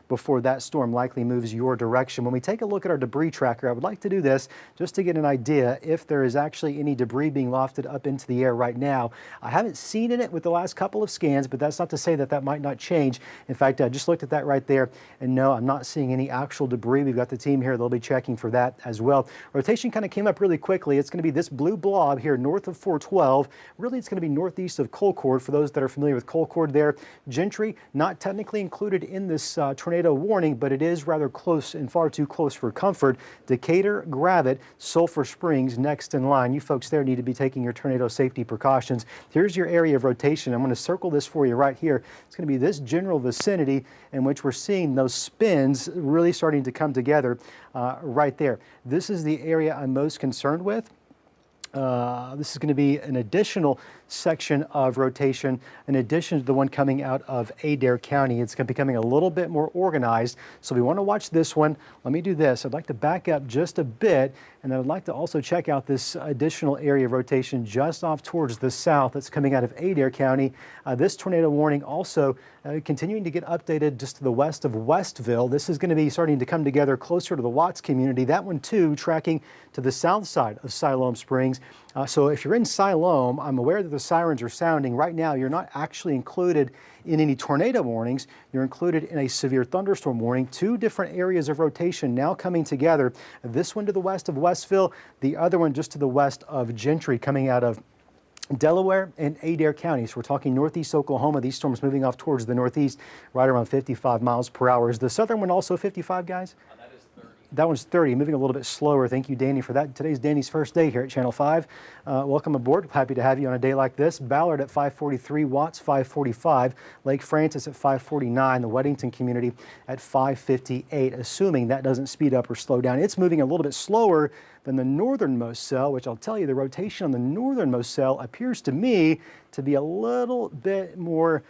before that storm likely moves your direction. When we take a look at our debris tracker, I would like to do this just to get an idea if there is actually any debris being lofted up into the air right now. I haven't seen it with the last couple of scans, but that's not to say that that might not change. In fact, I just looked at that right there, and no, I'm not seeing any actual debris. We've got the team here. They'll be checking for that as well. Rotation kind of came up really quickly. It's going to be this blue blob here north of 412. Really, it's going to be northeast of Colcord for those that are familiar with Colcord there. Gentry, not technically included in this tornado warning, but it is rather close and far too close for comfort. Decatur, Gravette, Sulphur Springs next in line. You folks there need to be taking your tornado safety precautions. Here's your area of rotation. I'm going to circle this for you right here. It's going to be this general vicinity in which we're seeing those spins really starting to come together right there. This is the area I'm most concerned with. This is going to be an additional section of rotation in addition to the one coming out of Adair County. It's becoming a little bit more organized, so we want to watch this one. Let me do this. I'd like to back up just a bit, and then I'd like to also check out this additional area of rotation just off towards the south that's coming out of Adair County. This tornado warning also continuing to get updated just to the west of Westville. This is going to be starting to come together closer to the Watts community. That one too tracking to the south side of Siloam Springs. So if you're in Siloam, I'm aware that the sirens are sounding. Right now, you're not actually included in any tornado warnings. You're included in a severe thunderstorm warning. Two different areas of rotation now coming together. This one to the west of Westville, the other one just to the west of Gentry coming out of Delaware and Adair County. So we're talking northeast Oklahoma. These storms moving off towards the northeast right around 55 miles per hour. Is the southern one also 55, guys? That one's 30, moving a little bit slower. Thank you, Danny, for that. Today's Danny's first day here at Channel 5. Welcome aboard. Happy to have you on a day like this. Ballard at 543, Watts 545, Lake Francis at 549, the Weddington community at 558, assuming that doesn't speed up or slow down. It's moving a little bit slower than the northernmost cell, which I'll tell you, the rotation on the northernmost cell appears to me to be a little bit more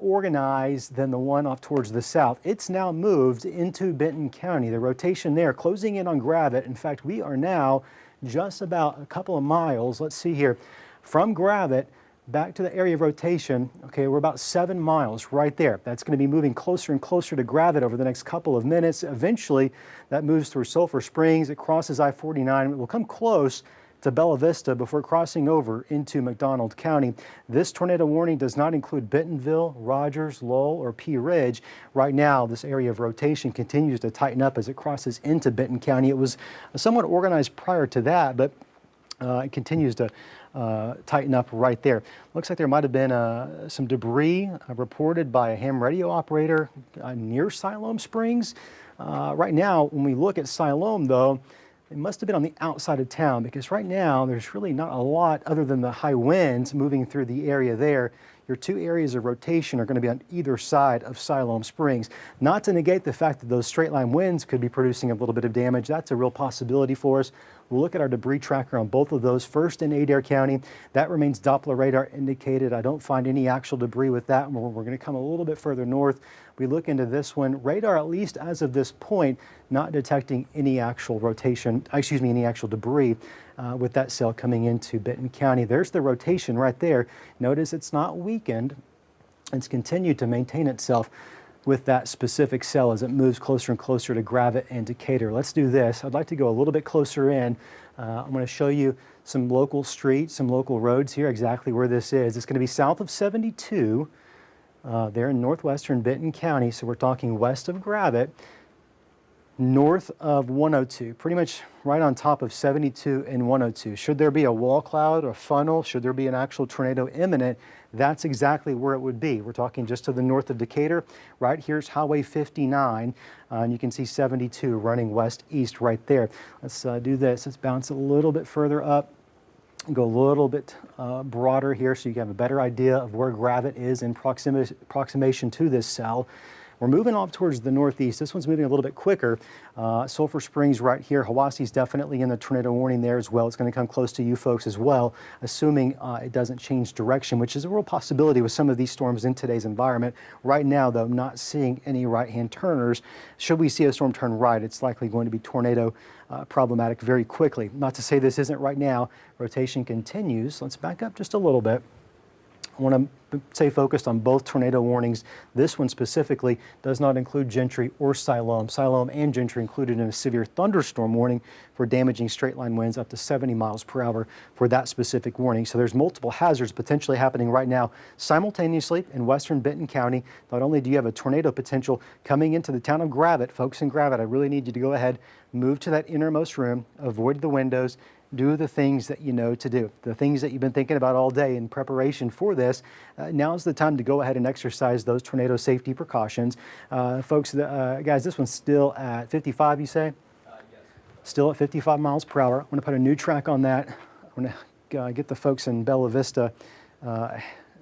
organized than the one off towards the south. It's now moved into Benton County. The rotation there closing in on Gravette. In fact, we are now just about a couple of miles. Let's see here. From Gravette back to the area of rotation, okay, we're about 7 miles right there. That's going to be moving closer and closer to Gravette over the next couple of minutes. Eventually, that moves through Sulphur Springs. It crosses I-49. It will come close to Bella Vista before crossing over into McDonald County. This tornado warning does not include Bentonville, Rogers, Lowell, or Pea Ridge. Right now, this area of rotation continues to tighten up as it crosses into Benton County. It was somewhat organized prior to that, but it continues to tighten up right there. Looks like there might have been some debris reported by a ham radio operator near Siloam Springs. Right now, when we look at Siloam, though, it must have been on the outside of town, because right now there's really not a lot other than the high winds moving through the area there. Your two areas of rotation are going to be on either side of Siloam Springs. Not to negate the fact that those straight line winds could be producing a little bit of damage. That's a real possibility for us. We'll look at our debris tracker on both of those. First in Adair County, that remains Doppler radar indicated. I don't find any actual debris with that. We're going to come a little bit further north. We look into this one. Radar, at least as of this point, not detecting any actual rotation, any actual debris with that cell coming into Benton County. There's the rotation right there. Notice it's not weakened. It's continued to maintain itself with that specific cell as it moves closer and closer to Gravette and Decatur. Let's do this. I'd like to go a little bit closer in. I'm going to show you some local streets, some local roads here, exactly where this is. It's going to be south of 72 there in northwestern Benton County. So we're talking west of Gravette, north of 102, pretty much right on top of 72 and 102. Should there be a wall cloud or funnel, should there be an actual tornado imminent, that's exactly where it would be. We're talking just to the north of Decatur. Right here's Highway 59, and you can see 72 running west-east right there. Let's do this. Let's bounce a little bit further up, go a little bit broader here so you have a better idea of where Gravette is in proximation to this cell. We're moving off towards the northeast. This one's moving a little bit quicker. Sulphur Springs right here. Hawasse's definitely in the tornado warning there as well. It's going to come close to you folks as well, assuming it doesn't change direction, which is a real possibility with some of these storms in today's environment. Right now, though, I'm not seeing any right-hand turners. Should we see a storm turn right, it's likely going to be tornado problematic very quickly. Not to say this isn't right now. Rotation continues. Let's back up just a little bit. I want to stay focused on both tornado warnings. This one specifically does not include Gentry or Siloam. Siloam and Gentry included in a severe thunderstorm warning for damaging straight line winds up to 70 miles per hour for that specific warning. So there's multiple hazards potentially happening right now simultaneously in western Benton County. Not only do you have a tornado potential coming into the town of Gravette, folks in Gravette, I really need you to go ahead, move to that innermost room, avoid the windows, do the things that you know to do, the things that you've been thinking about all day in preparation for this. Now's the time to go ahead and exercise those tornado safety precautions. Folks, guys, this one's still at 55, you say? Yes. Still at 55 miles per hour. I'm going to put a new track on that. I'm going to get the folks in Bella Vista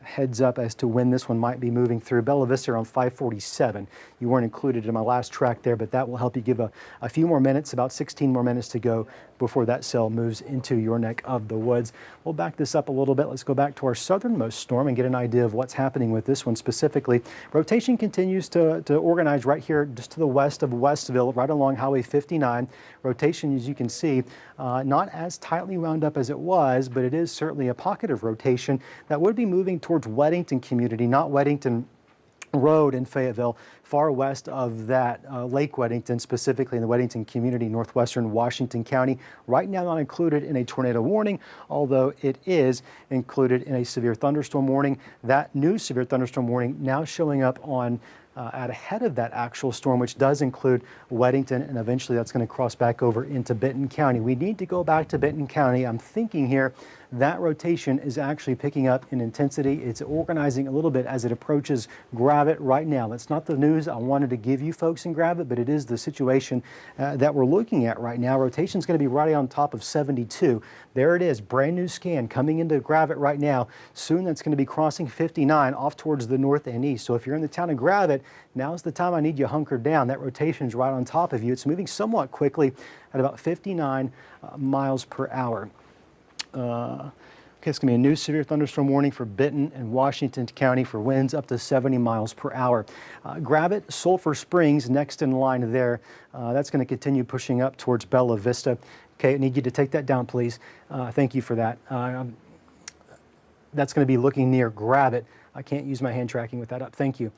heads up as to when this one might be moving through. Bella Vista around 547. You weren't included in my last track there, but that will help you give a few more minutes, about 16 more minutes to go before that cell moves into your neck of the woods. We'll back this up a little bit. Let's go back to our southernmost storm and get an idea of what's happening with this one specifically. Rotation continues to organize right here just to the west of Westville, right along Highway 59. Rotation, as you can see, not as tightly wound up as it was, but it is certainly a pocket of rotation that would be moving towards Weddington community, not Weddington Road in Fayetteville, far west of that Lake Weddington, specifically in the Weddington community, northwestern Washington County. Right now not included in a tornado warning, although it is included in a severe thunderstorm warning. That new severe thunderstorm warning now showing up on ahead of that actual storm, which does include Weddington, and eventually that's going to cross back over into Benton County. We need to go back to Benton County. I'm thinking here that rotation is actually picking up in intensity. It's organizing a little bit as it approaches Gravette right now. That's not the news I wanted to give you folks in Gravette, but it is the situation that we're looking at right now. Rotation is going to be right on top of 72. There it is, brand new scan coming into Gravette right now. Soon that's going to be crossing 59 off towards the north and east. So if you're in the town of Gravette, now's the time I need you hunkered down. That rotation is right on top of you. It's moving somewhat quickly at about 59 miles per hour. Okay, it's going to be a new severe thunderstorm warning for Benton and Washington County for winds up to 70 miles per hour. Gravette, Sulphur Springs, next in line there. That's going to continue pushing up towards Bella Vista. Okay, I need you to take that down, please. Thank you for that. That's going to be looking near Gravette. I can't use my hand tracking with that up. Thank you.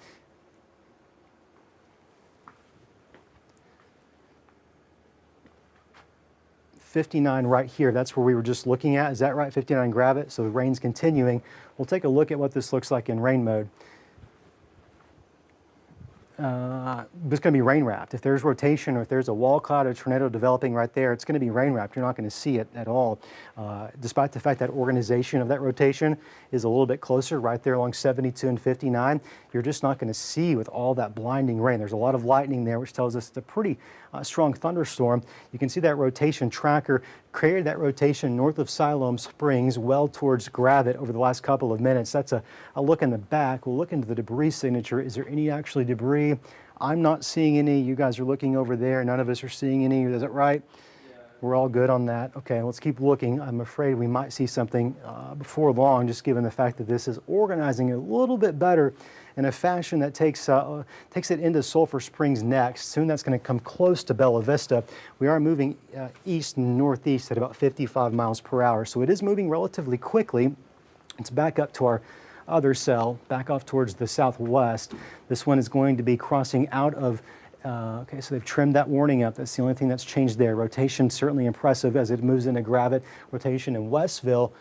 .59 right here, that's where we were just looking at. Is that right? 59 Gravette. So the rain's continuing. We'll take a look at what this looks like in rain mode. It's going to be rain wrapped. If there's rotation or if there's a wall cloud or tornado developing right there, it's going to be rain wrapped. You're not going to see it at all. Despite the fact that organization of that rotation is a little bit closer right there along 72 and 59, you're just not going to see with all that blinding rain. There's a lot of lightning there, which tells us it's a pretty strong thunderstorm. You can see that rotation tracker created that rotation north of Siloam Springs well towards Gravette over the last couple of minutes. That's a look in the back. We'll look into the debris signature. Is there any actually debris? I'm not seeing any. You guys are looking over there. None of us are seeing any. Is that right? Yeah. We're all good on that. Okay, let's keep looking. I'm afraid we might see something before long, just given the fact that this is organizing a little bit better in a fashion that takes it into Sulphur Springs next. Soon that's going to come close to Bella Vista. We are moving east and northeast at about 55 miles per hour, so it is moving relatively quickly. It's back up to our other cell, back off towards the southwest. This one is going to be crossing out of, okay, so they've trimmed that warning up. That's the only thing that's changed there. Rotation certainly impressive as it moves into Gravette. Rotation in Westville,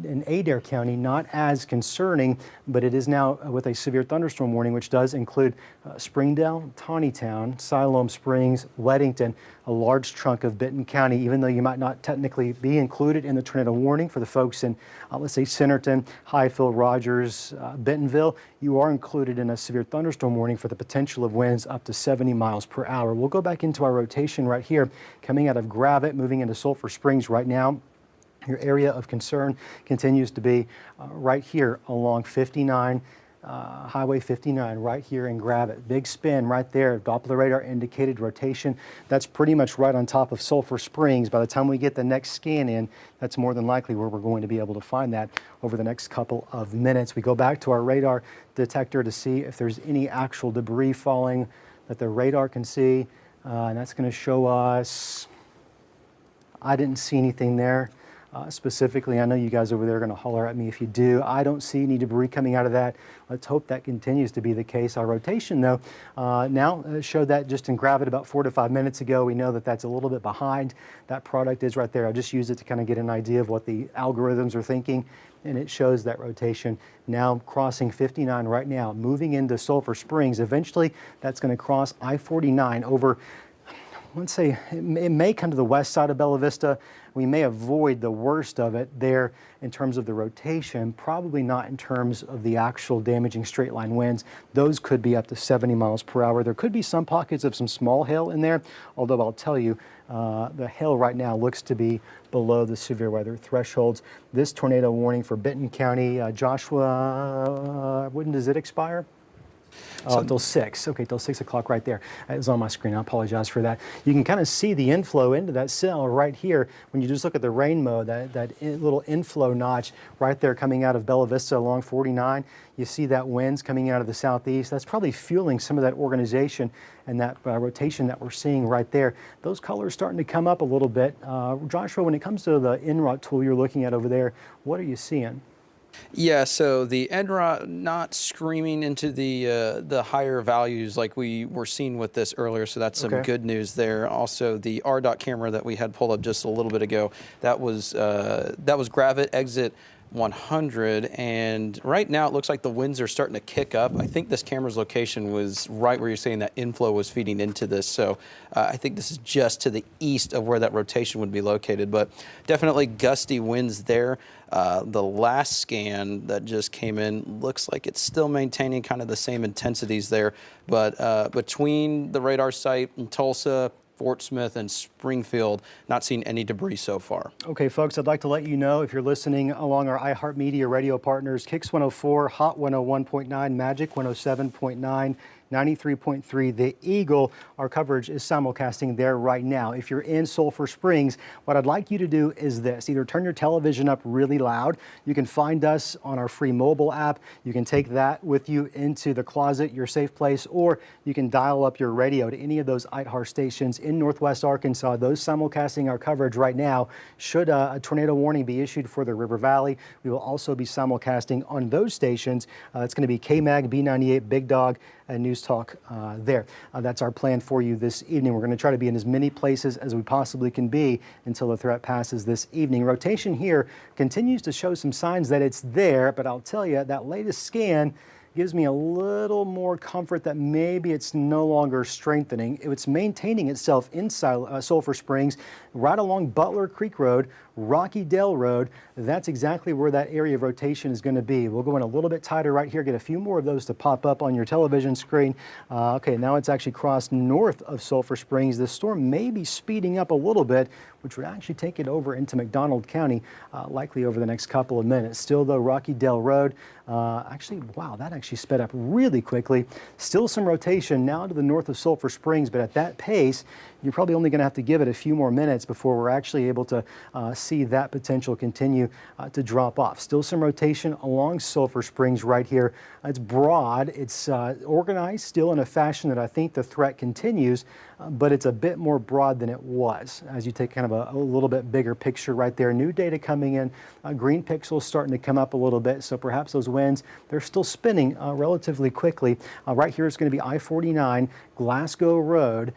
in Adair County, not as concerning, but it is now with a severe thunderstorm warning, which does include Springdale, Tawnytown, Siloam Springs, Weddington, a large chunk of Benton County, even though you might not technically be included in the tornado warning for the folks in, let's say, Centerton, Highfield, Rogers, Bentonville, you are included in a severe thunderstorm warning for the potential of winds up to 70 miles per hour. We'll go back into our rotation right here, coming out of Gravette, moving into Sulphur Springs right now. Your area of concern continues to be right here along 59, Highway 59, right here in Gravette. Big spin right there, Doppler radar indicated rotation. That's pretty much right on top of Sulphur Springs. By the time we get the next scan in, that's more than likely where we're going to be able to find that over the next couple of minutes. We go back to our radar detector to see if there's any actual debris falling that the radar can see, and that's going to show us, I didn't see anything there. specifically. I know you guys over there are going to holler at me if you do. I don't see any debris coming out of that. Let's hope that continues to be the case. Our rotation, though, now showed that just in Gravit about 4 to 5 minutes ago. We know that that's a little bit behind. That product is right there. I just used it to kind of get an idea of what the algorithms are thinking, and it shows that rotation now crossing 59 right now, moving into Sulphur Springs. Eventually, that's going to cross I-49 over, let's say, it may come to the west side of Bella Vista. We may avoid the worst of it there in terms of the rotation, probably not in terms of the actual damaging straight line winds. Those could be up to 70 miles per hour. There could be some pockets of some small hail in there, although I'll tell you, the hail right now looks to be below the severe weather thresholds. This tornado warning for Benton County, Joshua, when does it expire? Oh, till 6. Okay, till 6 o'clock right there. It's on my screen. I apologize for that. You can kind of see the inflow into that cell right here when you just look at the rain mode, that little inflow notch right there coming out of Bella Vista along 49. You see that winds coming out of the southeast. That's probably fueling some of that organization and that rotation that we're seeing right there. Those colors starting to come up a little bit. Joshua, when it comes to the NROT tool you're looking at over there, what are you seeing? Yeah, so the NROT not screaming into the higher values like we were seeing with this earlier, so that's some good news there. Also, the RDOT camera that we had pulled up just a little bit ago, that was Gravit exit 100, and right now it looks like the winds are starting to kick up. I think this camera's location was right where you're saying that inflow was feeding into this, so I think this is just to the east of where that rotation would be located, but definitely gusty winds there. The last scan that just came in looks like it's still maintaining kind of the same intensities there, but between the radar site in Tulsa, Fort Smith, and Springfield, not seeing any debris so far. Okay, folks, I'd like to let you know, if you're listening along our iHeartMedia radio partners, Kicks 104, Hot 101.9, Magic 107.9, 93.3, The Eagle. Our coverage is simulcasting there right now. If you're in Sulphur Springs, what I'd like you to do is this. Either turn your television up really loud. You can find us on our free mobile app. You can take that with you into the closet, your safe place, or you can dial up your radio to any of those iHeart stations in Northwest Arkansas. Those simulcasting our coverage right now. Should a tornado warning be issued for the River Valley, we will also be simulcasting on those stations. It's going to be KMAG, B98, Big Dog, and News Talk there. That's our plan for you this evening. We're going to try to be in as many places as we possibly can be until the threat passes this evening. Rotation here continues to show some signs that it's there, but I'll tell you, that latest scan gives me a little more comfort that maybe it's no longer strengthening. It's maintaining itself inside Sulphur Springs, right along Butler Creek Road, Rocky Dale Road. That's exactly where that area of rotation is going to be. We'll go in a little bit tighter right here, get a few more of those to pop up on your television screen. Okay, now it's actually crossed north of Sulphur Springs. The storm may be speeding up a little bit, which would actually take it over into McDonald County, likely over the next couple of minutes. Still though, Rocky Dale Road, actually, wow, that actually sped up really quickly. Still some rotation now to the north of Sulphur Springs, but at that pace, you're probably only going to have to give it a few more minutes before we're actually able to see that potential continue to drop off. Still some rotation along Sulphur Springs right here. It's broad, it's organized still in a fashion that I think the threat continues, but it's a bit more broad than it was as you take kind of a little bit bigger picture right there. New data coming in, green pixels starting to come up a little bit, so perhaps those winds, they're still spinning relatively quickly. Right here is going to be I-49, Glasgow Road.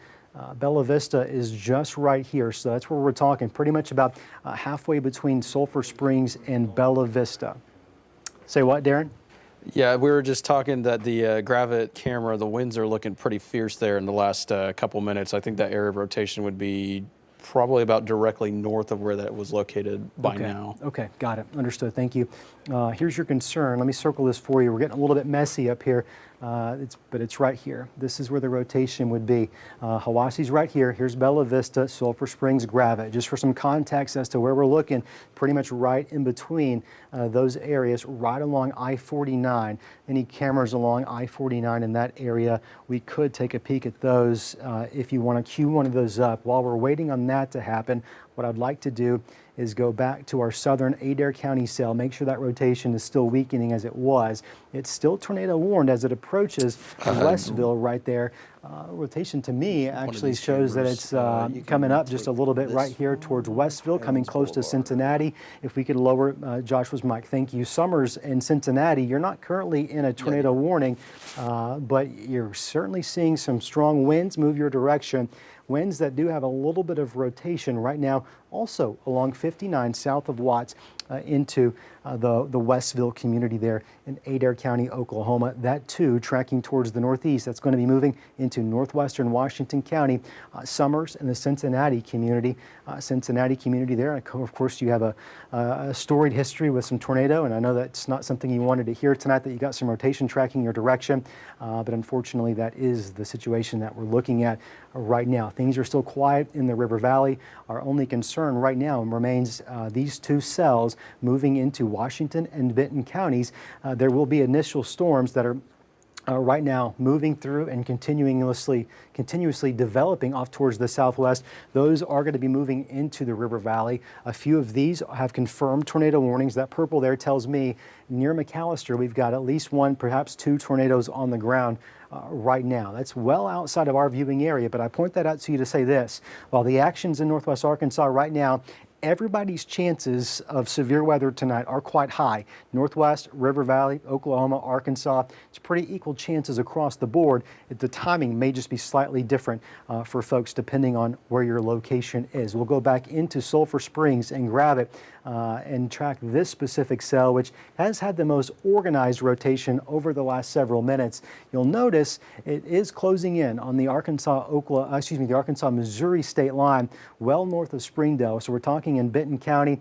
Bella Vista is just right here, so that's where we're talking, pretty much about halfway between Sulphur Springs and Bella Vista. Say what, Darren? Yeah, we were just talking that the Gravit camera, the winds are looking pretty fierce there in the last couple minutes. I think that area of rotation would be probably about directly north of where that was located by now. Okay, got it. Understood. Thank you. Here's your concern. Let me circle this for you. We're getting a little bit messy up here, but it's right here. This is where the rotation would be. Hawasse's right here. Here's Bella Vista, Sulphur Springs, Gravit. Just for some context as to where we're looking, pretty much right in between those areas, right along I-49. Any cameras along I-49 in that area, we could take a peek at those if you want to queue one of those up. While we're waiting on that to happen, what I'd like to do is go back to our southern Adair County cell, make sure that rotation is still weakening as it was. It's still tornado warned as it approaches Westville right there. Rotation to me actually these shows that chambers, it's you coming can up just a little bit take right this here towards Westville, coming close to Boulevard. Cincinnati. If we could lower Joshua's mic, thank you. Summers in Cincinnati, you're not currently in a tornado warning, but you're certainly seeing some strong winds move your direction. Winds that do have a little bit of rotation right now, also along 59 south of Watts into the Westville community there in Adair County, Oklahoma. That too tracking towards the northeast. That's going to be moving into northwestern Washington County. Summers in the Cincinnati community. There. Of course, you have a storied history with some tornado, and I know that's not something you wanted to hear tonight, that you got some rotation tracking your direction, but unfortunately that is the situation that we're looking at right now. Things are still quiet in the River Valley. Our only concern right now remains these two cells moving into Washington and Benton counties. There will be initial storms that are right now moving through and continuously developing off towards the southwest. Those are going to be moving into the River Valley. A few of these have confirmed tornado warnings. That purple there tells me near McAllister we've got at least one, perhaps two tornadoes on the ground right now. That's well outside of our viewing area, but I point that out to you to say this. While the actions in northwest Arkansas right now, everybody's chances of severe weather tonight are quite high. Northwest, River Valley, Oklahoma, Arkansas, it's pretty equal chances across the board. The timing may just be slightly different for folks depending on where your location is. We'll go back into Sulphur Springs and grab it and track this specific cell, which has had the most organized rotation over the last several minutes. You'll notice it is closing in on the Arkansas-Missouri state line, well north of Springdale. So we're talking in Benton County,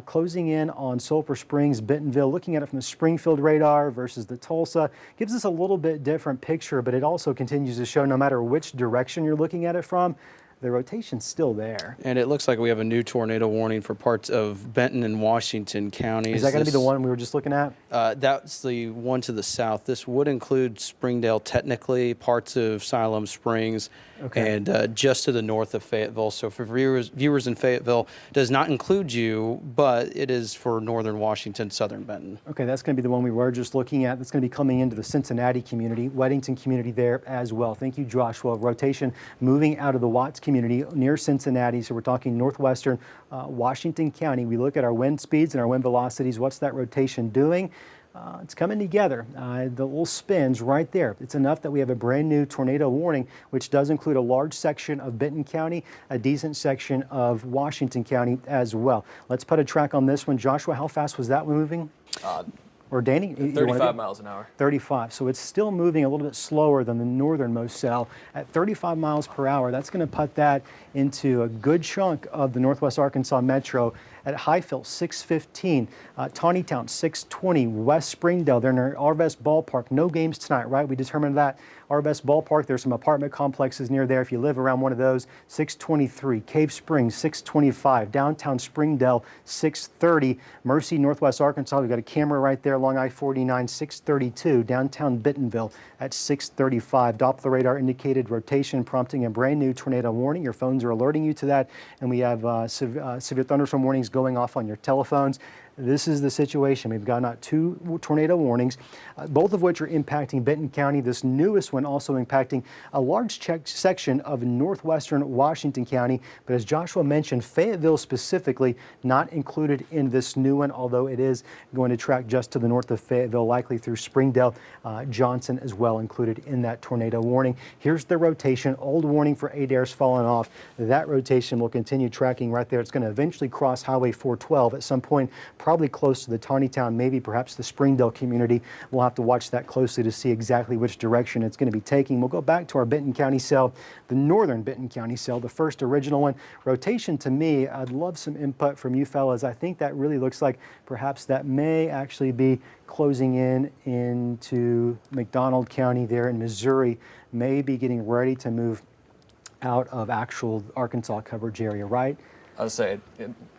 closing in on Sulphur Springs, Bentonville. Looking at it from the Springfield radar versus the Tulsa gives us a little bit different picture, but it also continues to show no matter which direction you're looking at it from, the rotation's still there. And it looks like we have a new tornado warning for parts of Benton and Washington counties. Is that going to be the one we were just looking at? That's the one to the south. This would include Springdale technically, parts of Siloam Springs, and just to the north of Fayetteville. So for viewers in Fayetteville, does not include you, but it is for northern Washington, southern Benton. Okay, that's going to be the one we were just looking at. That's going to be coming into the Cincinnati community, Weddington community there as well. Thank you, Joshua. Rotation moving out of the Watts community near Cincinnati. So we're talking northwestern Washington County. We look at our wind speeds and our wind velocities. What's that rotation doing? It's coming together. The little spins right there. It's enough that we have a brand new tornado warning, which does include a large section of Benton County, a decent section of Washington County as well. Let's put a track on this one. Joshua, how fast was that one moving? Or Danny? 35 miles an hour. 35. So it's still moving a little bit slower than the northernmost cell. At 35 miles per hour, that's going to put that into a good chunk of the northwest Arkansas metro. At Highfield, 615. Tawnytown, 620. West Springdale, they're in our Best Ballpark. No games tonight, right? We determined that. Our Best Ballpark, there's some apartment complexes near there if you live around one of those. 623. Cave Springs, 625. Downtown Springdale, 630. Mercy, Northwest Arkansas, we've got a camera right there along I-49, 632. Downtown Bentonville at 635. Doppler radar indicated rotation, prompting a brand new tornado warning. Your phones are alerting you to that. And we have severe thunderstorm warnings going off on your telephones. This is the situation. We've got out two tornado warnings, both of which are impacting Benton County. This newest one also impacting a large section of northwestern Washington County. But as Joshua mentioned, Fayetteville specifically not included in this new one, although it is going to track just to the north of Fayetteville, likely through Springdale. Johnson as well included in that tornado warning. Here's the rotation. Old warning for Adair's fallen off. That rotation will continue tracking right there. It's going to eventually cross Highway 412 at some point, probably close to the Tawnytown, maybe perhaps the Springdale community. We'll have to watch that closely to see exactly which direction it's going to be taking. We'll go back to our Benton County cell, the northern Benton County cell, the first original one. Rotation to me, I'd love some input from you fellas. I think that really looks like perhaps that may actually be closing in into McDonald County there in Missouri, may be getting ready to move out of actual Arkansas coverage area, right? I would say,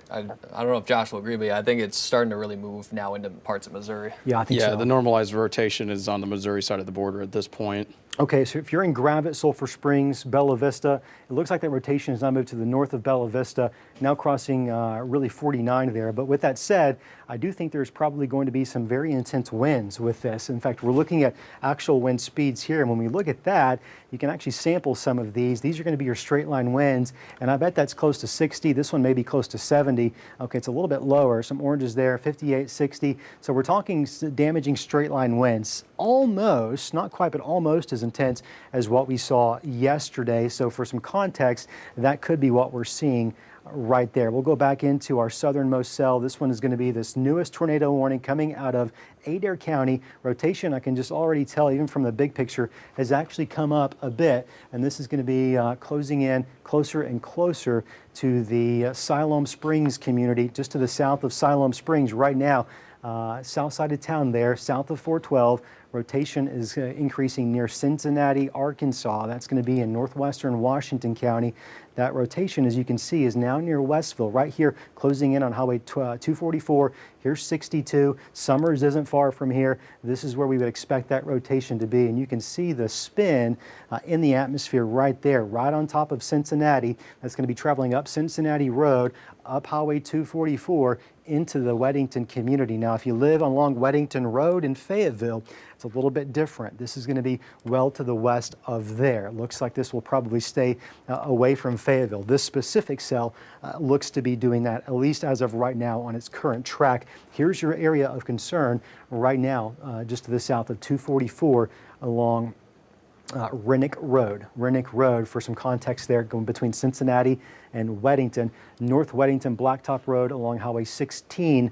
I don't know if Josh will agree, but yeah, I think it's starting to really move now into parts of Missouri. Yeah, I think so. Yeah, the normalized rotation is on the Missouri side of the border at this point. Okay, so if you're in Gravette, Sulphur Springs, Bella Vista, it looks like that rotation has now moved to the north of Bella Vista, now crossing really 49 there. But with that said, I do think there's probably going to be some very intense winds with this. In fact, we're looking at actual wind speeds here, and when we look at that, you can actually sample some of these. These are going to be your straight line winds, and I bet that's close to 60. This one may be close to 70. Okay, it's a little bit lower. Some oranges there, 58, 60. So we're talking damaging straight line winds. Almost, not quite, but almost as intense as what we saw yesterday. So for some context, that could be what we're seeing right there. We'll go back into our southernmost cell. This one is going to be this newest tornado warning coming out of Adair County. Rotation, I can just already tell, even from the big picture, has actually come up a bit, and this is going to be closing in closer and closer to the Siloam Springs community, just to the south of Siloam Springs right now. South side of town there, south of 412. Rotation is increasing near Cincinnati, Arkansas. That's going to be in northwestern Washington County. That rotation, as you can see, is now near Westville, right here, closing in on Highway 244. Here's 62. Summers isn't far from here. This is where we would expect that rotation to be. And you can see the spin in the atmosphere right there, right on top of Cincinnati. That's going to be traveling up Cincinnati Road, up Highway 244, into the Weddington community. Now, if you live along Weddington Road in Fayetteville, it's a little bit different. This is going to be well to the west of there. Looks like this will probably stay away from Fayetteville. This specific cell looks to be doing that, at least as of right now on its current track. Here's your area of concern right now, just to the south of 244 along Rennick Road. Rennick Road, for some context there, going between Cincinnati and Weddington. North Weddington Blacktop Road along Highway 16.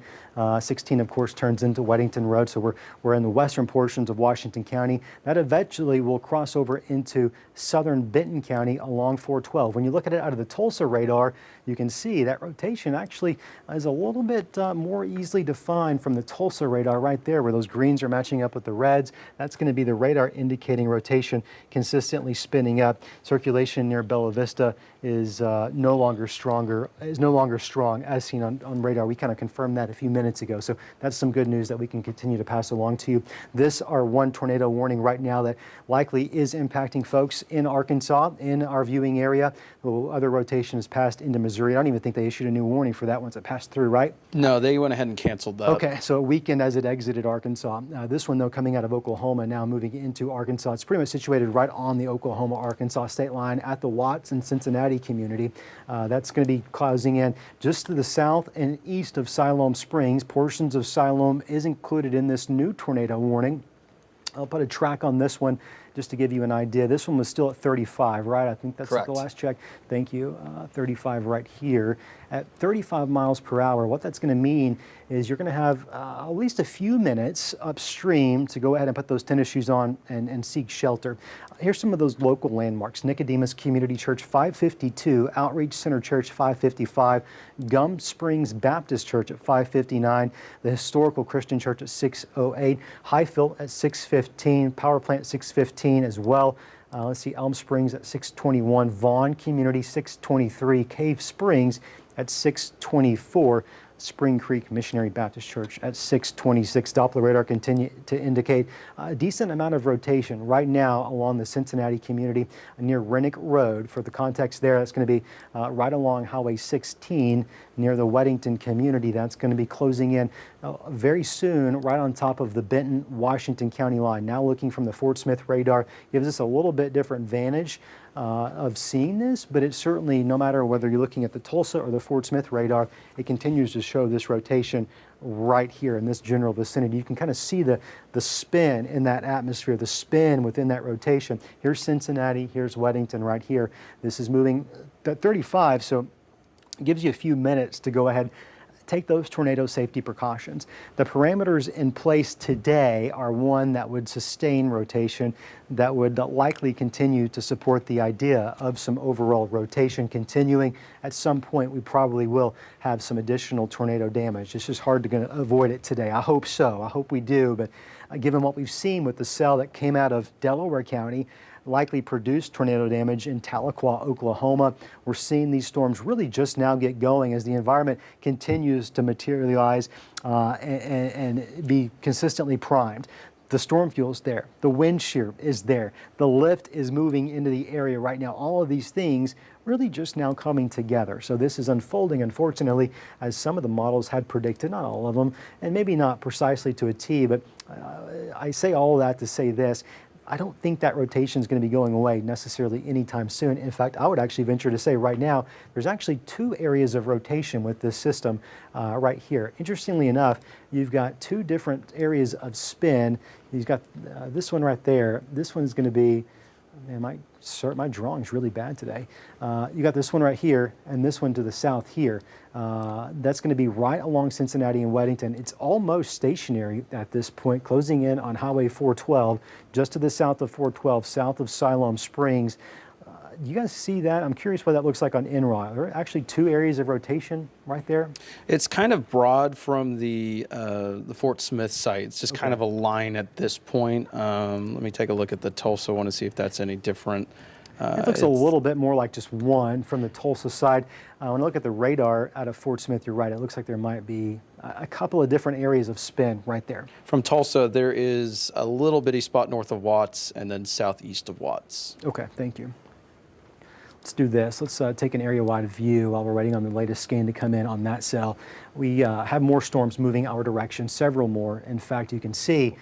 16, of course, turns into Weddington Road, so we're in the western portions of Washington County. That eventually will cross over into southern Benton County along 412. When you look at it out of the Tulsa radar, you can see that rotation actually is a little bit more easily defined from the Tulsa radar right there, where those greens are matching up with the reds. That's going to be the radar indicating rotation consistently spinning up. Circulation near Bella Vista is no longer strong as seen on radar. We kind of confirmed that a few minutes ago. So that's some good news that we can continue to pass along to you. This are one tornado warning right now that likely is impacting folks in Arkansas in our viewing area. The other rotation has passed into Missouri. I don't even think they issued a new warning for that once it passed through, right? No, they went ahead and canceled that. Okay, so it weakened as it exited Arkansas. This one, though, coming out of Oklahoma, now moving into Arkansas. It's pretty much situated right on the Oklahoma-Arkansas state line at the Watts and Cincinnati community. That's going to be causing in just to the south and east of Siloam Springs. Portions of Siloam is included in this new tornado warning. I'll put a track on this one just to give you an idea. This one was still at 35, right? I think that's Correct. the last check. Thank you. 35 right here. At 35 miles per hour, what that's going to mean is you're going to have at least a few minutes upstream to go ahead and put those tennis shoes on and seek shelter. Here's some of those local landmarks. Nicodemus Community Church 552, Outreach Center Church 555, Gum Springs Baptist Church at 559, the Historical Christian Church at 608, Highfield at 615, Power Plant 615 as well. Let's see, Elm Springs at 621, Vaughn Community 623, Cave Springs at 624, Spring Creek Missionary Baptist Church at 626. Doppler radar continue to indicate a decent amount of rotation right now along the Cincinnati community near Rennick Road. For the context there, that's going to be right along Highway 16 near the Weddington community. That's going to be closing in very soon right on top of the Benton, Washington County line. Now looking from the Fort Smith radar gives us a little bit different vantage of seeing this, but it's certainly, no matter whether you're looking at the Tulsa or the Fort Smith radar, it continues to show this rotation right here in this general vicinity. You can kind of see the spin in that atmosphere, the spin within that rotation. Here's Cincinnati, here's Weddington right here. This is moving at 35, so it gives you a few minutes to go ahead, take those tornado safety precautions. The parameters in place today are one that would sustain rotation, that would likely continue to support the idea of some overall rotation continuing. At some point, we probably will have some additional tornado damage. It's just hard to avoid it today. I hope so. I hope we do. But given what we've seen with the cell that came out of Delaware County, likely produced tornado damage in Tahlequah, Oklahoma. We're seeing these storms really just now get going as the environment continues to materialize and be consistently primed. The storm fuel's there. The wind shear is there. The lift is moving into the area right now. All of these things really just now coming together. So this is unfolding, unfortunately, as some of the models had predicted, not all of them, and maybe not precisely to a T, but I say all of that to say this. I don't think that rotation is going to be going away necessarily anytime soon. In fact, I would actually venture to say right now, there's actually 2 areas of rotation with this system right here. Interestingly enough, you've got 2 different areas of spin. You've got this one right there. This one's going to be, man, my drawing's really bad today. You got this one right here and this one to the south here. That's going to be right along Cincinnati and Weddington. It's almost stationary at this point, closing in on Highway 412, just to the south of 412, south of Siloam Springs. You guys see that? I'm curious what that looks like on NROI. Are there actually 2 areas of rotation right there? It's kind of broad from the Fort Smith site. It's just kind of a line at this point. Let me take a look at the Tulsa. I want to see if that's any different. It looks a little bit more like just one from the Tulsa side. When I look at the radar out of Fort Smith, you're right. It looks like there might be a couple of different areas of spin right there. From Tulsa, there is a little bitty spot north of Watts and then southeast of Watts. Okay, thank you. Let's do this. Let's take an area-wide view while we're waiting on the latest scan to come in on that cell. We have more storms moving our direction, several more. In fact, you can see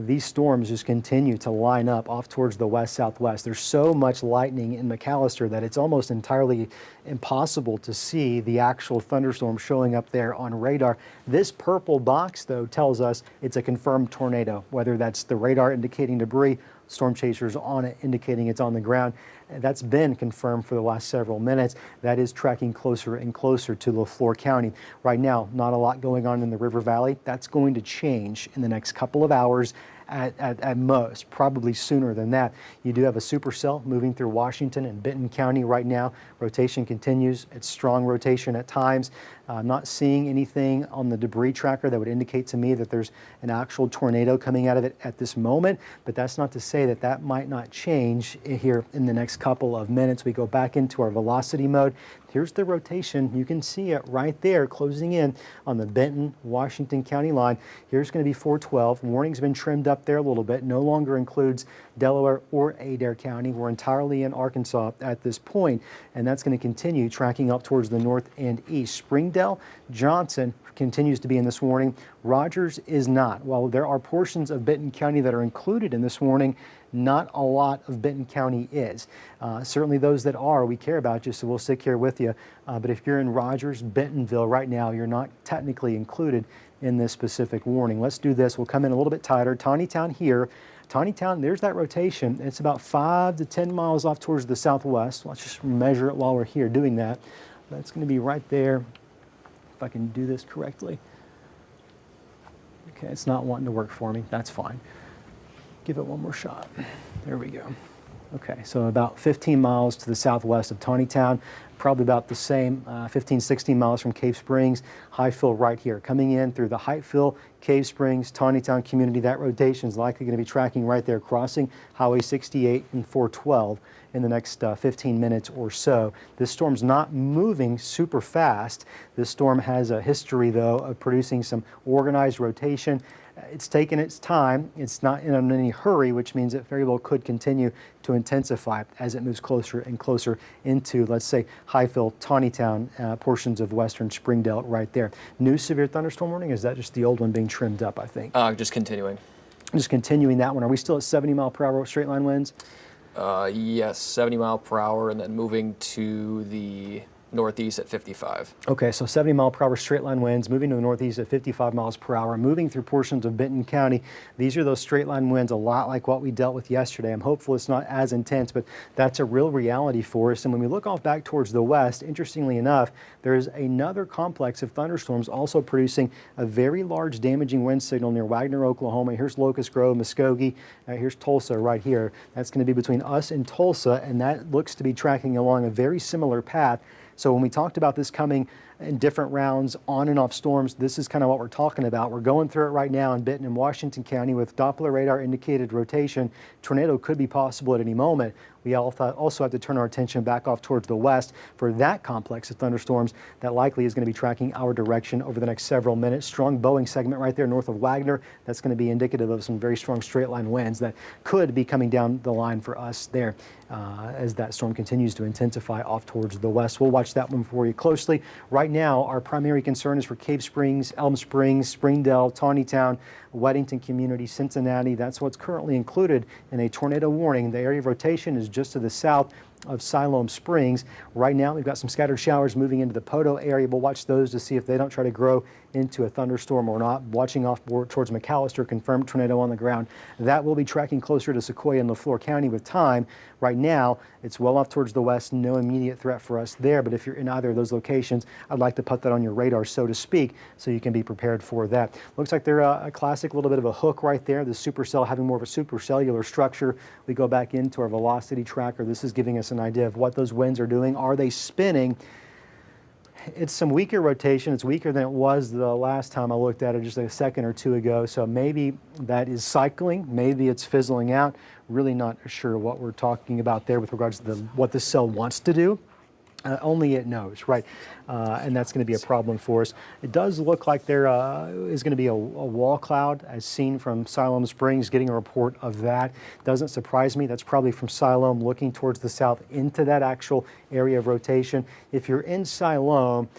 these storms just continue to line up off towards the west-southwest. There's so much lightning in McAllister that it's almost entirely impossible to see the actual thunderstorm showing up there on radar. This purple box, though, tells us it's a confirmed tornado, whether that's the radar indicating debris, storm chasers on it indicating it's on the ground. That's been confirmed for the last several minutes. That is tracking closer and closer to LaFleur County. Right now, not a lot going on in the River Valley. That's going to change in the next couple of hours at most, probably sooner than that. You do have a supercell moving through Washington and Benton County right now. Rotation continues. It's strong rotation at times. I'm not seeing anything on the debris tracker that would indicate to me that there's an actual tornado coming out of it at this moment, but that's not to say that that might not change here in the next couple of minutes. We go back into our velocity mode. Here's the rotation. You can see it right there closing in on the Benton, Washington County line. Here's going to be 412. Warning's been trimmed up there a little bit. No longer includes Delaware or Adair County. We're entirely in Arkansas at this point, and that's going to continue tracking up towards the north and east. Springdale, Johnson continues to be in this warning. Rogers is not. While there are portions of Benton County that are included in this warning, not a lot of Benton County is. Certainly those that are, we care about you, so we'll stick here with you. But if you're in Rogers, Bentonville right now, you're not technically included in this specific warning. Let's do this. We'll come in a little bit tighter. Taneytown here. Taneytown, there's that rotation. It's about 5 to 10 miles off towards the southwest. Let's just measure it while we're here doing that. That's going to be right there, if I can do this correctly. Okay, it's not wanting to work for me. That's fine. Give it one more shot. There we go. Okay, so about 15 miles to the southwest of Taneytown, probably about the same, 15, 16 miles from Cave Springs. Highfill right here. Coming in through the Highfill, Cave Springs, Taneytown community, that rotation is likely going to be tracking right there, crossing Highway 68 and 412 in the next 15 minutes or so. This storm's not moving super fast. This storm has a history, though, of producing some organized rotation. It's taken its time. It's not in any hurry, which means it very well could continue to intensify as it moves closer and closer into, let's say, Highfill, Taneytown, portions of western Springdale right there. New severe thunderstorm warning? Is that just the old one being trimmed up, I think? Just continuing. Just continuing that one. Are we still at 70 mile per hour straight line winds? Yes, 70 mile per hour, and then moving to the northeast at 55. Okay, so 70 mile per hour straight line winds, moving to the northeast at 55 miles per hour, moving through portions of Benton County. These are those straight line winds, a lot like what we dealt with yesterday. I'm hopeful it's not as intense, but that's a real reality for us. And when we look off back towards the west, interestingly enough, there's another complex of thunderstorms also producing a very large damaging wind signal near Wagner, Oklahoma. Here's Locust Grove, Muskogee. Here's Tulsa right here. That's going to be between us and Tulsa, and that looks to be tracking along a very similar path. So when we talked about this coming in different rounds, on and off storms, this is kind of what we're talking about. We're going through it right now in Benton and Washington County with Doppler radar indicated rotation. Tornado could be possible at any moment. We also have to turn our attention back off towards the west for that complex of thunderstorms that likely is going to be tracking our direction over the next several minutes. Strong Boeing segment right there north of Wagner. That's going to be indicative of some very strong straight line winds that could be coming down the line for us there as that storm continues to intensify off towards the west. We'll watch that one for you closely. Right right now, our primary concern is for Cave Springs, Elm Springs, Springdale, Tawnytown, Weddington Community, Cincinnati. That's what's currently included in a tornado warning. The area of rotation is just to the south of Siloam Springs. Right now, we've got some scattered showers moving into the Poto area. We'll watch those to see if they don't try to grow into a thunderstorm or not. Watching off towards McAllister, confirmed tornado on the ground. That will be tracking closer to Sequoia and LaFleur County with time. Right now, it's well off towards the west. No immediate threat for us there, but if you're in either of those locations, I'd like to put that on your radar, so to speak, so you can be prepared for that. Looks like they're a classic little bit of a hook right there. The supercell having more of a supercellular structure. We go back into our velocity tracker. This is giving us an idea of what those winds are doing. Are they spinning? It's some weaker rotation. It's weaker than it was the last time I looked at it just a second or two ago. So maybe that is cycling. Maybe it's fizzling out. Really not sure what we're talking about there with regards to what this cell wants to do. Only it knows, right? And that's going to be a problem for us. It does look like there is going to be a wall cloud as seen from Siloam Springs, getting a report of that. Doesn't surprise me. That's probably from Siloam looking towards the south into that actual area of rotation. If you're in Siloam,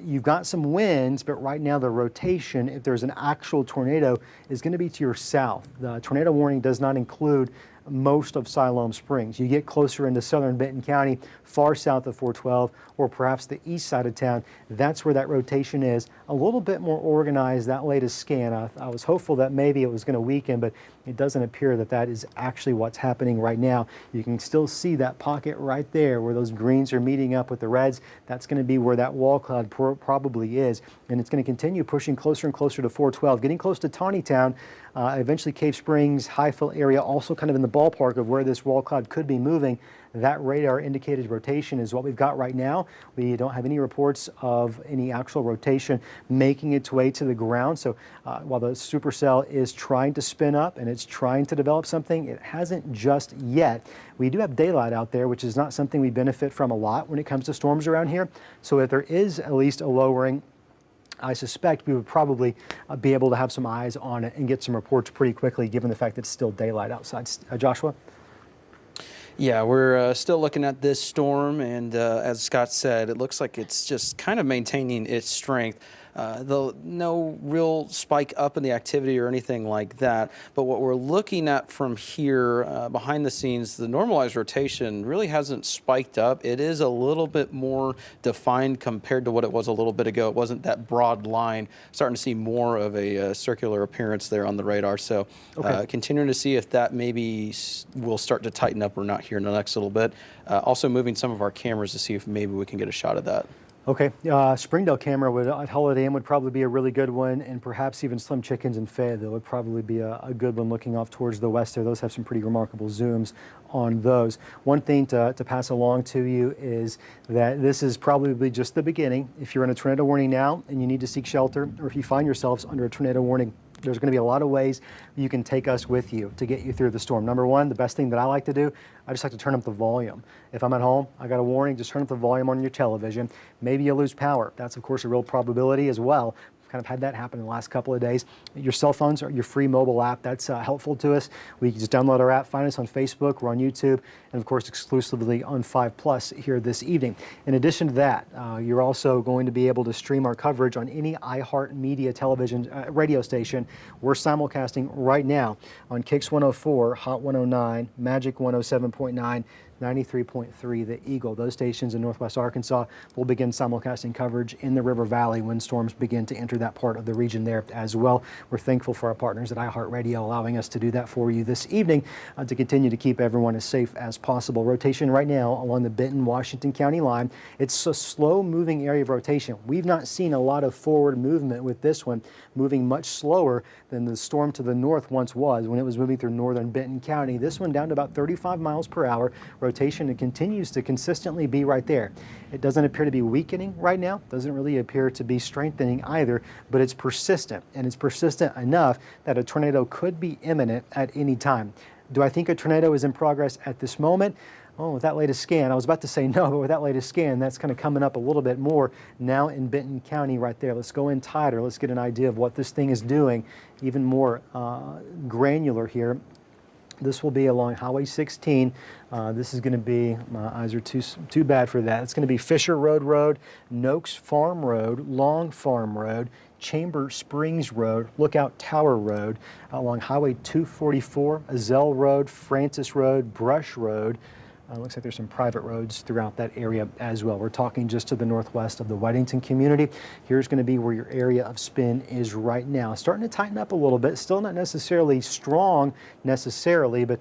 you've got some winds, but right now the rotation, if there's an actual tornado, is going to be to your south. The tornado warning does not include most of Siloam Springs. You get closer into southern Benton County, far south of 412, or perhaps the east side of town. That's where that rotation is. A little bit more organized, that latest scan. I was hopeful that maybe it was going to weaken, but it doesn't appear that that is actually what's happening right now. You can still see that pocket right there where those greens are meeting up with the reds. That's going to be where that wall cloud probably is, and it's going to continue pushing closer and closer to 412, getting close to Tawnytown. Eventually Cave Springs, Highville area, also kind of in the ballpark of where this wall cloud could be moving. That radar indicated rotation is what we've got right now. We don't have any reports of any actual rotation making its way to the ground. So while the supercell is trying to spin up and it's trying to develop something, it hasn't just yet. We do have daylight out there, which is not something we benefit from a lot when it comes to storms around here. So if there is at least a lowering, I suspect we would probably be able to have some eyes on it and get some reports pretty quickly, given the fact that it's still daylight outside. Joshua? Yeah, we're still looking at this storm, and as Scott said, it looks like it's just kind of maintaining its strength. No real spike up in the activity or anything like that, but what we're looking at from here behind the scenes, the normalized rotation really hasn't spiked up. It is a little bit more defined compared to what it was a little bit ago. It wasn't that broad line. Starting to see more of a circular appearance there on the radar. So continuing to see if that maybe will start to tighten up or not here in the next little bit. Also moving some of our cameras to see if maybe we can get a shot of that. Okay, Springdale camera at Holiday Inn would probably be a really good one, and perhaps even Slim Chickens in Fayetteville would probably be a good one looking off towards the west there. Those have some pretty remarkable zooms on those. One thing to pass along to you is that this is probably just the beginning. If you're in a tornado warning now and you need to seek shelter, or if you find yourselves under a tornado warning, there's going to be a lot of ways you can take us with you to get you through the storm. Number one, the best thing that I like to do, I just like to turn up the volume. If I'm at home, I got a warning, just turn up the volume on your television. Maybe you lose power. That's, of course, a real probability as well. Kind of had that happen in the last couple of days. Your cell phones or your free mobile app, that's helpful to us. We can just download our app, find us on Facebook, we're on YouTube, and of course exclusively on 5+ here this evening. In addition to that, you're also going to be able to stream our coverage on any iHeartMedia television radio station. We're simulcasting right now on Kix 104, Hot 109, Magic 107.9, 93.3 The Eagle. Those stations in Northwest Arkansas will begin simulcasting coverage in the River Valley when storms begin to enter that part of the region there as well. We're thankful for our partners at iHeartRadio allowing us to do that for you this evening to continue to keep everyone as safe as possible. Rotation right now along the Benton-Washington County line. It's a slow moving area of rotation. We've not seen a lot of forward movement with this one, moving much slower than the storm to the north once was when it was moving through northern Benton County. This one down to about 35 miles per hour. Rotation, it continues to consistently be right there. It doesn't appear to be weakening right now, doesn't really appear to be strengthening either, but it's persistent, and it's persistent enough that a tornado could be imminent at any time. Do I think a tornado is in progress at this moment? Oh, with that latest scan, I was about to say no, but with that latest scan, that's kind of coming up a little bit more now in Benton County right there. Let's go in tighter. Let's get an idea of what this thing is doing, even more granular here. This will be along Highway 16. This is going to be, my eyes are too bad for that. It's going to be Fisher Road, Noakes Farm Road, Long Farm Road, Chamber Springs Road, Lookout Tower Road, along Highway 244, Azell Road, Francis Road, Brush Road. Looks like there's some private roads throughout that area as well. We're talking just to the northwest of the Weddington community. Here's going to be where your area of spin is right now. Starting to tighten up a little bit. Still not necessarily strong necessarily, but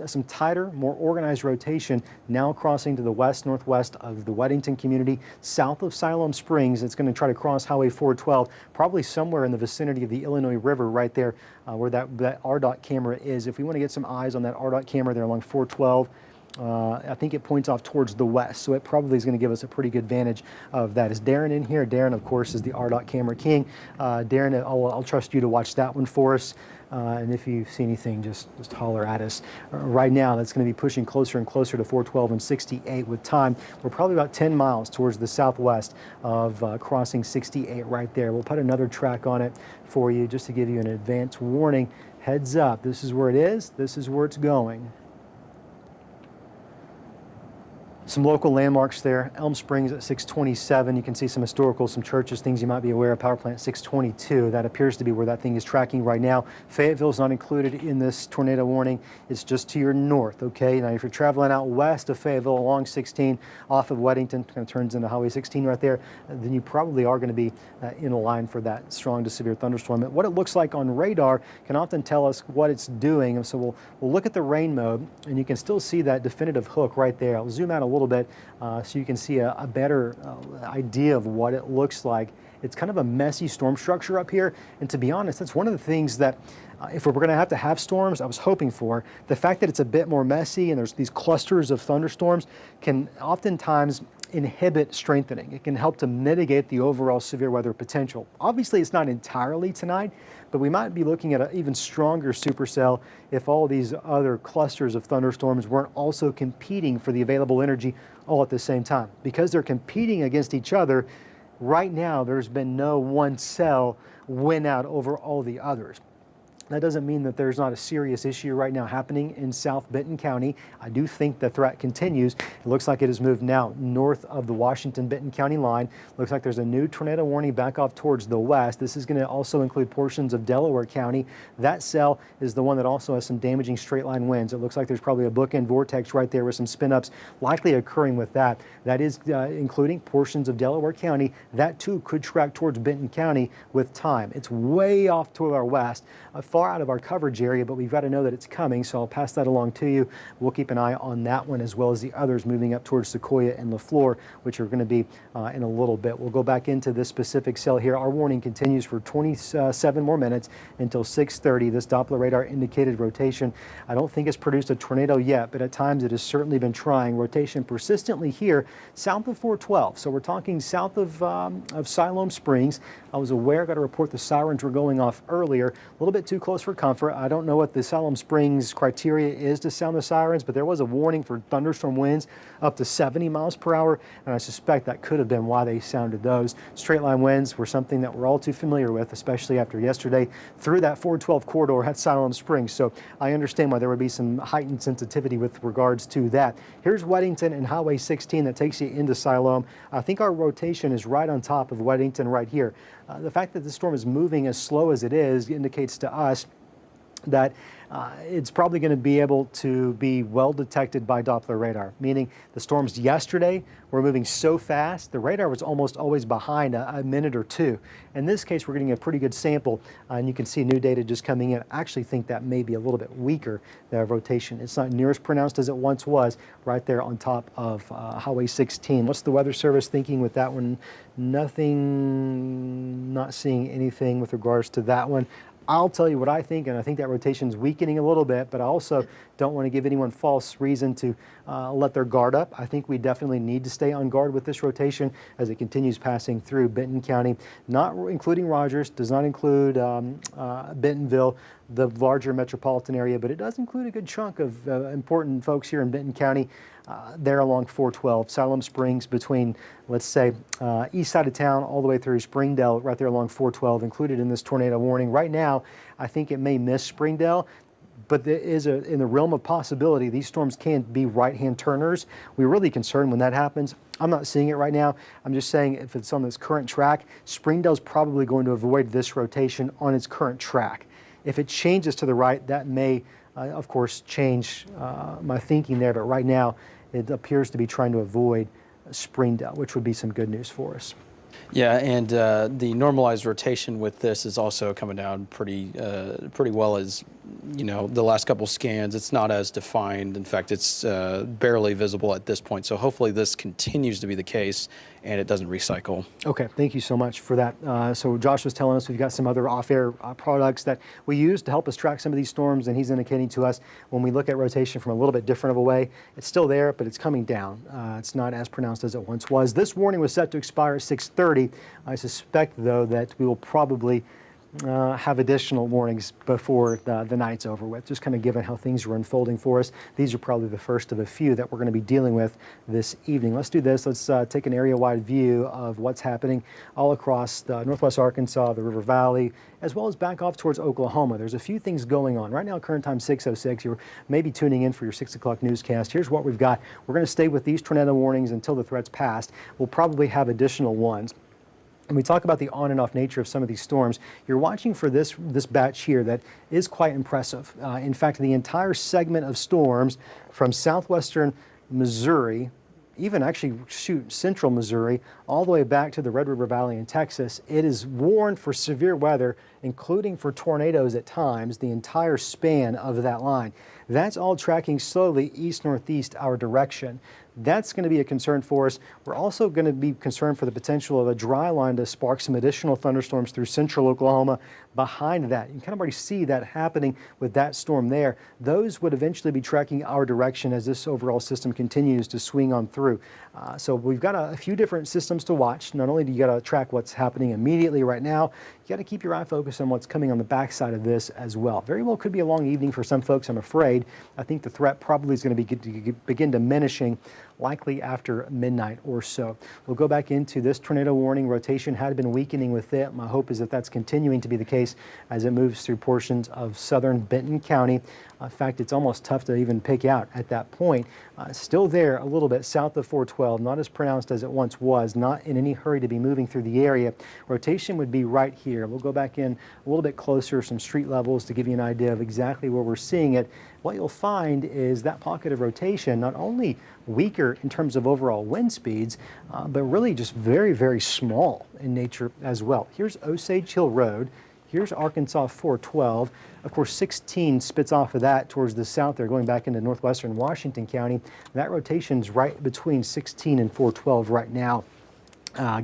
some tighter, more organized rotation now crossing to the west-northwest of the Weddington community, south of Siloam Springs. It's going to try to cross Highway 412, probably somewhere in the vicinity of the Illinois River right there where that RDOT camera is. If we want to get some eyes on that RDOT camera there along 412, I think it points off towards the west, so it probably is going to give us a pretty good vantage of that. Is Darren in here? Darren, of course, is the RDOT camera king. Darren, I'll trust you to watch that one for us. And if you see anything, just holler at us. Right now, that's going to be pushing closer and closer to 412 and 68 with time. We're probably about 10 miles towards the southwest of crossing 68 right there. We'll put another track on it for you just to give you an advance warning. Heads up, this is where it is. This is where it's going. Some local landmarks there. Elm Springs at 627. You can see some historical, some churches, things you might be aware of. Power plant 622. That appears to be where that thing is tracking right now. Fayetteville is not included in this tornado warning. It's just to your north, okay? Now, if you're traveling out west of Fayetteville along 16 off of Weddington, kind of turns into Highway 16 right there, then you probably are going to be in a line for that strong to severe thunderstorm. What it looks like on radar can often tell us what it's doing. And so we'll look at the rain mode, and you can still see that definitive hook right there. I'll zoom out a little bit so you can see a better idea of what it looks like. It's kind of a messy storm structure up here, and to be honest, that's one of the things that if we're going to have storms, I was hoping for. The fact that it's a bit more messy and there's these clusters of thunderstorms can oftentimes inhibit strengthening. It can help to mitigate the overall severe weather potential. Obviously, it's not entirely tonight, but we might be looking at an even stronger supercell if all these other clusters of thunderstorms weren't also competing for the available energy all at the same time. Because they're competing against each other, right now there's been no one cell win out over all the others. That doesn't mean that there's not a serious issue right now happening in South Benton County. I do think the threat continues. It looks like it has moved now north of the Washington-Benton County line. Looks like there's a new tornado warning back off towards the west. This is going to also include portions of Delaware County. That cell is the one that also has some damaging straight line winds. It looks like there's probably a bookend vortex right there with some spin-ups likely occurring with that. That is including portions of Delaware County. That too could track towards Benton County with time. It's way off to our west. Far out of our coverage area, but we've got to know that it's coming, so I'll pass that along to you. We'll keep an eye on that one as well as the others moving up towards Sequoia and LaFleur, which are going to be in a little bit. We'll go back into this specific cell here. Our warning continues for 27 more minutes until 6:30. This Doppler radar indicated rotation. I don't think it's produced a tornado yet, but at times it has certainly been trying. Rotation persistently here south of 412, so we're talking south of Siloam Springs. I was aware, got a report the sirens were going off earlier, a little bit too close for comfort. I don't know what the Siloam Springs criteria is to sound the sirens, but there was a warning for thunderstorm winds up to 70 miles per hour, and I suspect that could have been why they sounded those. Straight line winds were something that we're all too familiar with, especially after yesterday through that 412 corridor at Siloam Springs, so I understand why there would be some heightened sensitivity with regards to that. Here's Weddington and Highway 16 that takes you into Siloam. I think our rotation is right on top of Weddington right here. The fact that the storm is moving as slow as it is indicates to us that it's probably going to be able to be well detected by Doppler radar, meaning the storms yesterday were moving so fast, the radar was almost always behind a minute or two. In this case, we're getting a pretty good sample, and you can see new data just coming in. I actually think that may be a little bit weaker, the rotation. It's not near as pronounced as it once was right there on top of Highway 16. What's the Weather Service thinking with that one? Nothing, not seeing anything with regards to that one. I'll tell you what I think, and I think that rotation's weakening a little bit, but I also don't want to give anyone false reason to let their guard up. I think we definitely need to stay on guard with this rotation as it continues passing through Benton County, not including Rogers, does not include Bentonville, the larger metropolitan area, but it does include a good chunk of important folks here in Benton County. There along 412, Siloam Springs between, let's say, east side of town all the way through Springdale, right there along 412, included in this tornado warning. Right now, I think it may miss Springdale, but there is in the realm of possibility, these storms can be right-hand turners. We're really concerned when that happens. I'm not seeing it right now. I'm just saying if it's on this current track, Springdale's probably going to avoid this rotation on its current track. If it changes to the right, that may, of course, change my thinking there. But right now, it appears to be trying to avoid Springdale, which would be some good news for us. Yeah, and the normalized rotation with this is also coming down pretty well. As you know, the last couple scans, it's not as defined. In fact, it's barely visible at this point. So hopefully this continues to be the case and it doesn't recycle. Okay, thank you so much for that. So Josh was telling us we've got some other off-air products that we use to help us track some of these storms, and he's indicating to us when we look at rotation from a little bit different of a way, it's still there, but it's coming down. It's not as pronounced as it once was. This warning was set to expire at 6:30. I suspect, though, that we will probably have additional warnings before the night's over with, just kind of given how things are unfolding for us. These are probably the first of a few that we're going to be dealing with this evening. Let's do this. Let's take an area-wide view of what's happening all across northwest Arkansas, the River Valley, as well as back off towards Oklahoma. There's a few things going on. Right now, current time 6:06. You're maybe tuning in for your 6 o'clock newscast. Here's what we've got. We're going to stay with these tornado warnings until the threat's passed. We'll probably have additional ones. And we talk about the on and off nature of some of these storms. You're watching for this batch here that is quite impressive. In fact, the entire segment of storms from southwestern Missouri, even actually central Missouri, all the way back to the Red River Valley in Texas, it is warned for severe weather, including for tornadoes at times, the entire span of that line. That's all tracking slowly east-northeast our direction. That's going to be a concern for us. We're also going to be concerned for the potential of a dry line to spark some additional thunderstorms through central Oklahoma behind that. You can kind of already see that happening with that storm there. Those would eventually be tracking our direction as this overall system continues to swing on through. So we've got a few different systems to watch. Not only do you got to track what's happening immediately right now, you got to keep your eye focused on what's coming on the backside of this as well. Very well could be a long evening for some folks, I'm afraid. I think the threat probably is going to begin diminishing likely after midnight or so. We'll go back into this tornado warning. Rotation had been weakening with it. My hope is that that's continuing to be the case as it moves through portions of southern Benton County. In fact, it's almost tough to even pick out at that point. Still there a little bit south of 412, not as pronounced as it once was, not in any hurry to be moving through the area. Rotation would be right here. We'll go back in a little bit closer, some street levels to give you an idea of exactly where we're seeing it. What you'll find is that pocket of rotation not only weaker in terms of overall wind speeds, but really just very, very small in nature as well. Here's Osage Hill Road. Here's Arkansas 412. Of course, 16 spits off of that towards the south there, going back into northwestern Washington County. That rotation's right between 16 and 412 right now.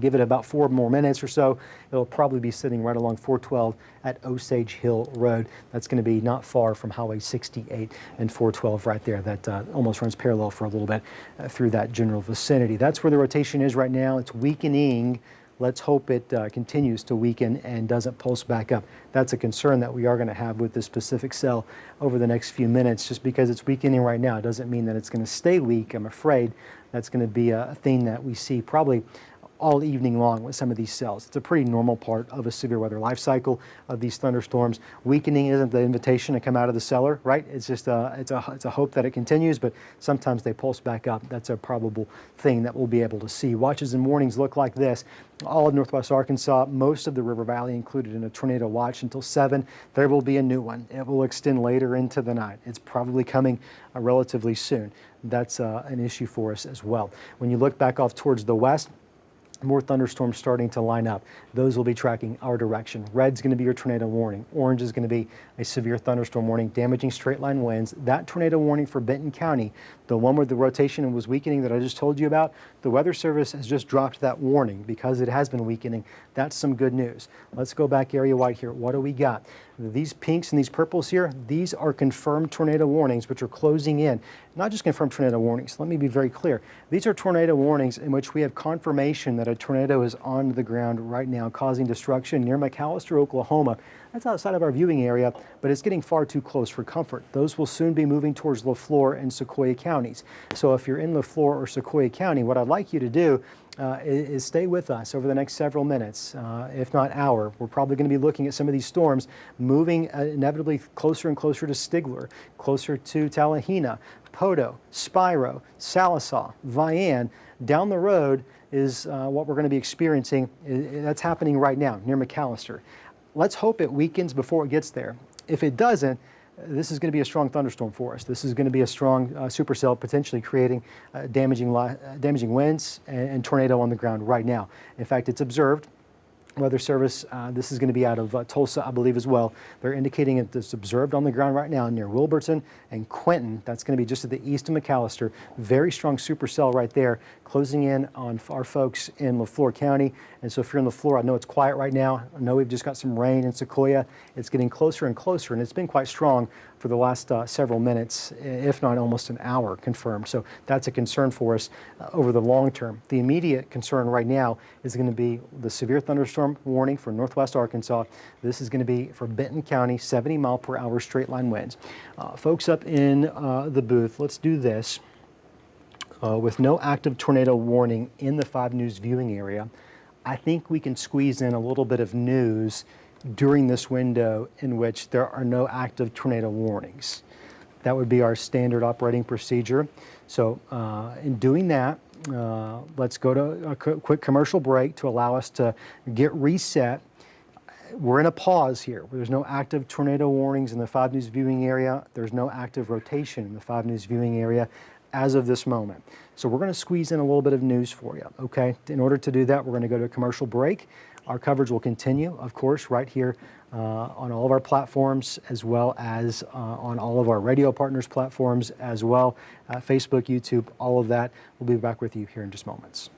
Give it about 4 more minutes or so. It'll probably be sitting right along 412 at Osage Hill Road. That's going to be not far from Highway 68 and 412 right there. That almost runs parallel for a little bit through that general vicinity. That's where the rotation is right now. It's weakening. Let's hope it continues to weaken and doesn't pulse back up. That's a concern that we are going to have with this specific cell over the next few minutes. Just because it's weakening right now doesn't mean that it's going to stay weak. I'm afraid that's going to be a thing that we see probably all evening long with some of these cells. It's a pretty normal part of a severe weather life cycle of these thunderstorms. Weakening isn't the invitation to come out of the cellar, right? It's just it's a hope that it continues, but sometimes they pulse back up. That's a probable thing that we'll be able to see. Watches and warnings look like this. All of northwest Arkansas, most of the River Valley included in a tornado watch until 7. There will be a new one. It will extend later into the night. It's probably coming relatively soon. That's an issue for us as well. When you look back off towards the west, more thunderstorms starting to line up. Those will be tracking our direction. Red's going to be your tornado warning. Orange is going to be a severe thunderstorm warning, damaging straight line winds. That tornado warning for Benton County, the one where the rotation was weakening that I just told you about, the Weather Service has just dropped that warning because it has been weakening. That's some good news. Let's go back area-wide here. What do we got? These pinks and these purples here, these are confirmed tornado warnings, which are closing in. Not just confirmed tornado warnings. Let me be very clear. These are tornado warnings in which we have confirmation that a tornado is on the ground right now, causing destruction near McAllister, Oklahoma. That's outside of our viewing area, but it's getting far too close for comfort. Those will soon be moving towards LaFleur and Sequoyah counties. So if you're in LaFleur or Sequoyah County, what I'd like you to do is stay with us over the next several minutes, if not hour. We're probably going to be looking at some of these storms moving inevitably closer and closer to Stigler, closer to Tallahena, Podo, Spiro, Salisaw, Vian. Down the road is what we're going to be experiencing. That's happening right now near McAllister. Let's hope it weakens before it gets there. If it doesn't, this is going to be a strong thunderstorm for us. This is going to be a strong supercell, potentially creating damaging winds and tornado on the ground right now. In fact, it's observed. Weather Service, this is going to be out of Tulsa, I believe, as well. They're indicating it's observed on the ground right now near Wilburton and Quentin. That's going to be just to the east of McAllister. Very strong supercell right there, closing in on our folks in LaFleur County. And so if you're in LaFleur, I know it's quiet right now. I know we've just got some rain in Sequoyah. It's getting closer and closer, and it's been quite strong for the last several minutes, if not almost an hour confirmed. So that's a concern for us over the long term. The immediate concern right now is going to be the severe thunderstorm warning for northwest Arkansas. This is going to be for Benton County, 70-mile-per-hour straight line winds. Folks up in the booth, let's do this. With no active tornado warning in the 5 News viewing area, I think we can squeeze in a little bit of news during this window in which there are no active tornado warnings. That would be our standard operating procedure. So in doing that, let's go to a quick commercial break to allow us to get reset. We're in a pause here. There's no active tornado warnings in the 5 News viewing area. There's no active rotation in the 5 News viewing area as of this moment. So we're going to squeeze in a little bit of news for you, okay? In order to do that, we're going to go to a commercial break. Our coverage will continue, of course, right here on all of our platforms, as well as on all of our radio partners' platforms as well, Facebook, YouTube, all of that. We'll be back with you here in just moments.